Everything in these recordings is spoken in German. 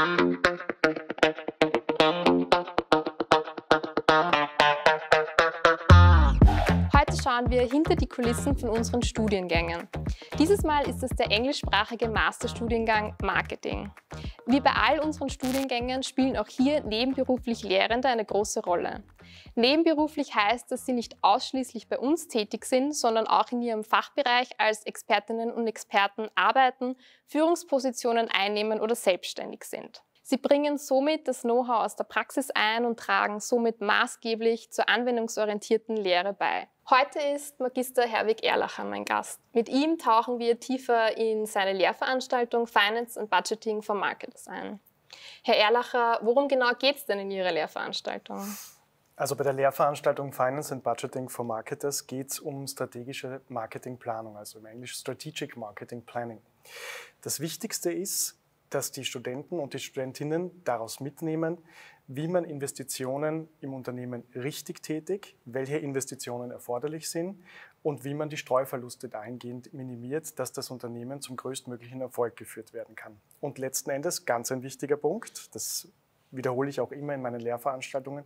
Heute schauen wir hinter die Kulissen von unseren Studiengängen. Dieses Mal ist es der englischsprachige Masterstudiengang Marketing. Wie bei all unseren Studiengängen spielen auch hier nebenberuflich Lehrende eine große Rolle. Nebenberuflich heißt, dass sie nicht ausschließlich bei uns tätig sind, sondern auch in ihrem Fachbereich als Expertinnen und Experten arbeiten, Führungspositionen einnehmen oder selbstständig sind. Sie bringen somit das Know-how aus der Praxis ein und tragen somit maßgeblich zur anwendungsorientierten Lehre bei. Heute ist Magister Herwig Erlacher mein Gast. Mit ihm tauchen wir tiefer in seine Lehrveranstaltung Finance and Budgeting for Marketers ein. Herr Erlacher, worum genau geht es denn in Ihrer Lehrveranstaltung? Also bei der Lehrveranstaltung Finance and Budgeting for Marketers geht es um strategische Marketingplanung, also im Englisch Strategic Marketing Planning. Das Wichtigste ist, dass die Studenten und die Studentinnen daraus mitnehmen, wie man Investitionen im Unternehmen richtig tätigt, welche Investitionen erforderlich sind und wie man die Streuverluste dahingehend minimiert, dass das Unternehmen zum größtmöglichen Erfolg geführt werden kann. Und letzten Endes, ganz ein wichtiger Punkt, das wiederhole ich auch immer in meinen Lehrveranstaltungen: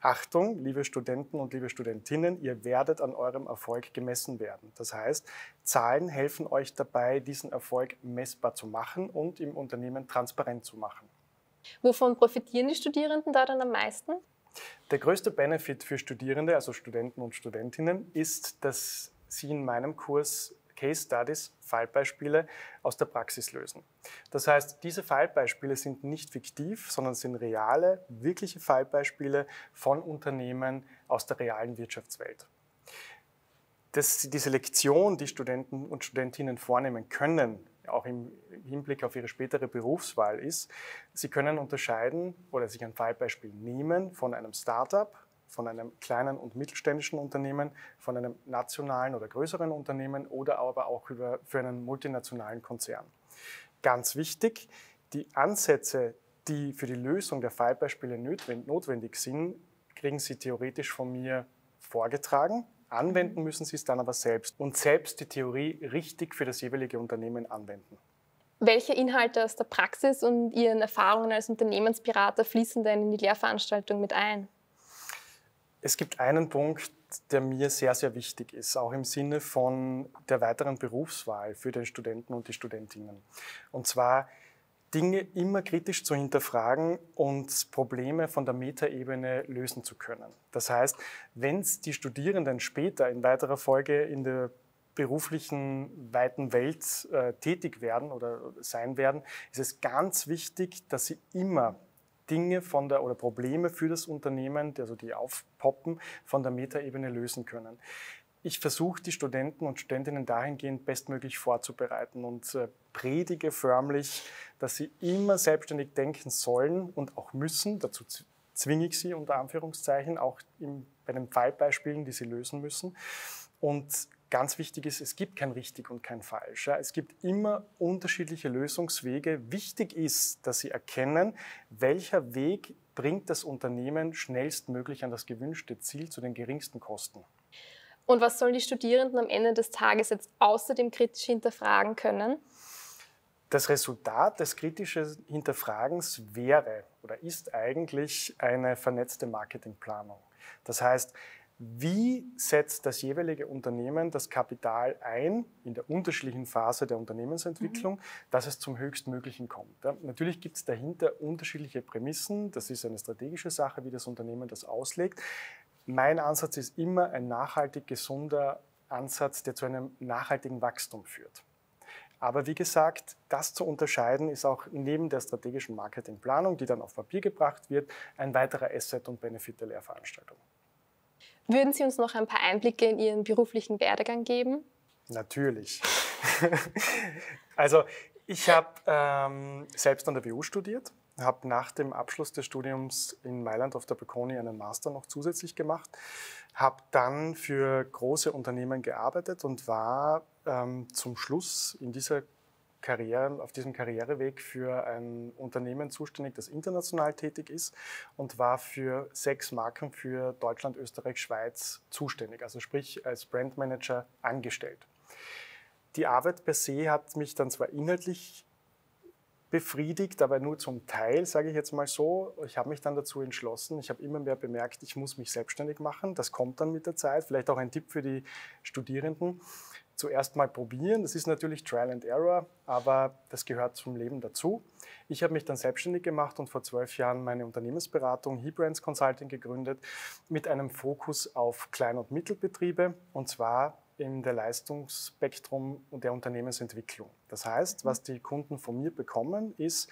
Achtung, liebe Studenten und liebe Studentinnen, ihr werdet an eurem Erfolg gemessen werden. Das heißt, Zahlen helfen euch dabei, diesen Erfolg messbar zu machen und im Unternehmen transparent zu machen. Wovon profitieren die Studierenden da dann am meisten? Der größte Benefit für Studierende, also Studenten und Studentinnen, ist, dass sie in meinem Kurs Case Studies, Fallbeispiele aus der Praxis lösen. Das heißt, diese Fallbeispiele sind nicht fiktiv, sondern sind reale, wirkliche Fallbeispiele von Unternehmen aus der realen Wirtschaftswelt. Diese Lektion, die Studenten und Studentinnen vornehmen können, auch im Hinblick auf ihre spätere Berufswahl, ist, sie können unterscheiden oder sich ein Fallbeispiel nehmen von einem Startup, von einem kleinen und mittelständischen Unternehmen, von einem nationalen oder größeren Unternehmen oder aber auch für einen multinationalen Konzern. Ganz wichtig, die Ansätze, die für die Lösung der Fallbeispiele notwendig sind, kriegen Sie theoretisch von mir vorgetragen. Anwenden müssen Sie es dann aber selbst und selbst die Theorie richtig für das jeweilige Unternehmen anwenden. Welche Inhalte aus der Praxis und Ihren Erfahrungen als Unternehmensberater fließen denn in die Lehrveranstaltung mit ein? Es gibt einen Punkt, der mir sehr, sehr wichtig ist, auch im Sinne von der weiteren Berufswahl für den Studenten und die Studentinnen. Und zwar Dinge immer kritisch zu hinterfragen und Probleme von der Metaebene lösen zu können. Das heißt, wenn die Studierenden später in weiterer Folge in der beruflichen weiten Welt tätig werden oder sein werden, ist es ganz wichtig, dass sie immer Dinge oder Probleme für das Unternehmen, also die aufpoppen, von der Metaebene lösen können. Ich versuche, die Studenten und Studentinnen dahingehend bestmöglich vorzubereiten und predige förmlich, dass sie immer selbstständig denken sollen und auch müssen. Dazu zwinge ich sie unter Anführungszeichen, auch bei den Fallbeispielen, die sie lösen müssen. Und ganz wichtig ist, es gibt kein richtig und kein falsch. Es gibt immer unterschiedliche Lösungswege. Wichtig ist, dass Sie erkennen, welcher Weg bringt das Unternehmen schnellstmöglich an das gewünschte Ziel zu den geringsten Kosten. Und was sollen die Studierenden am Ende des Tages jetzt außerdem kritisch hinterfragen können? Das Resultat des kritischen Hinterfragens wäre oder ist eigentlich eine vernetzte Marketingplanung. Das heißt, wie setzt das jeweilige Unternehmen das Kapital ein in der unterschiedlichen Phase der Unternehmensentwicklung, dass es zum Höchstmöglichen kommt? Ja, natürlich gibt es dahinter unterschiedliche Prämissen. Das ist eine strategische Sache, wie das Unternehmen das auslegt. Mein Ansatz ist immer ein nachhaltig gesunder Ansatz, der zu einem nachhaltigen Wachstum führt. Aber wie gesagt, das zu unterscheiden ist auch neben der strategischen Marketingplanung, die dann auf Papier gebracht wird, ein weiterer Asset und Benefit der Lehrveranstaltung. Würden Sie uns noch ein paar Einblicke in Ihren beruflichen Werdegang geben? Natürlich. Also ich habe selbst an der WU studiert, habe nach dem Abschluss des Studiums in Mailand auf der Bocconi einen Master noch zusätzlich gemacht, habe dann für große Unternehmen gearbeitet und war zum Schluss auf diesem Karriereweg für ein Unternehmen zuständig, das international tätig ist und war für 6 Marken für Deutschland, Österreich, Schweiz zuständig, also sprich als Brandmanager angestellt. Die Arbeit per se hat mich dann zwar inhaltlich befriedigt, aber nur zum Teil, sage ich jetzt mal so. Ich habe mich dann dazu entschlossen, ich habe immer mehr bemerkt, ich muss mich selbstständig machen. Das kommt dann mit der Zeit. Vielleicht auch ein Tipp für die Studierenden. Zuerst mal probieren. Das ist natürlich Trial and Error, aber das gehört zum Leben dazu. Ich habe mich dann selbstständig gemacht und vor 12 Jahren meine Unternehmensberatung HeBrands Consulting gegründet mit einem Fokus auf Klein- und Mittelbetriebe, und zwar in der Leistungsspektrum der Unternehmensentwicklung. Das heißt, was die Kunden von mir bekommen, ist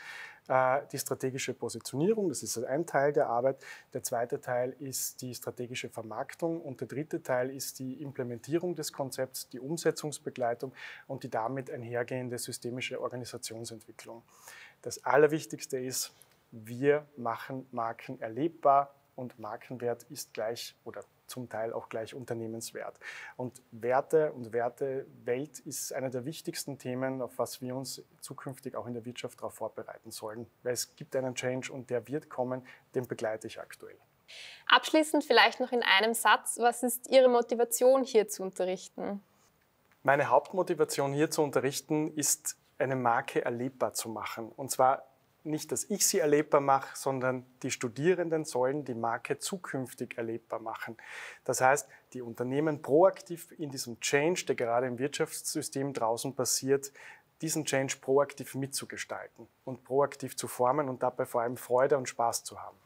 die strategische Positionierung. Das ist ein Teil der Arbeit. Der zweite Teil ist die strategische Vermarktung und der dritte Teil ist die Implementierung des Konzepts, die Umsetzungsbegleitung und die damit einhergehende systemische Organisationsentwicklung. Das Allerwichtigste ist, wir machen Marken erlebbar und Markenwert ist gleich oder zum Teil auch gleich Unternehmenswert. Und Werte und Wertewelt ist einer der wichtigsten Themen, auf was wir uns zukünftig auch in der Wirtschaft darauf vorbereiten sollen. Weil es gibt einen Change und der wird kommen, den begleite ich aktuell. Abschließend vielleicht noch in einem Satz, was ist Ihre Motivation, hier zu unterrichten? Meine Hauptmotivation hier zu unterrichten ist, eine Marke erlebbar zu machen. Und zwar nicht, dass ich sie erlebbar mache, sondern die Studierenden sollen die Marke zukünftig erlebbar machen. Das heißt, die Unternehmen proaktiv in diesem Change, der gerade im Wirtschaftssystem draußen passiert, diesen Change proaktiv mitzugestalten und proaktiv zu formen und dabei vor allem Freude und Spaß zu haben.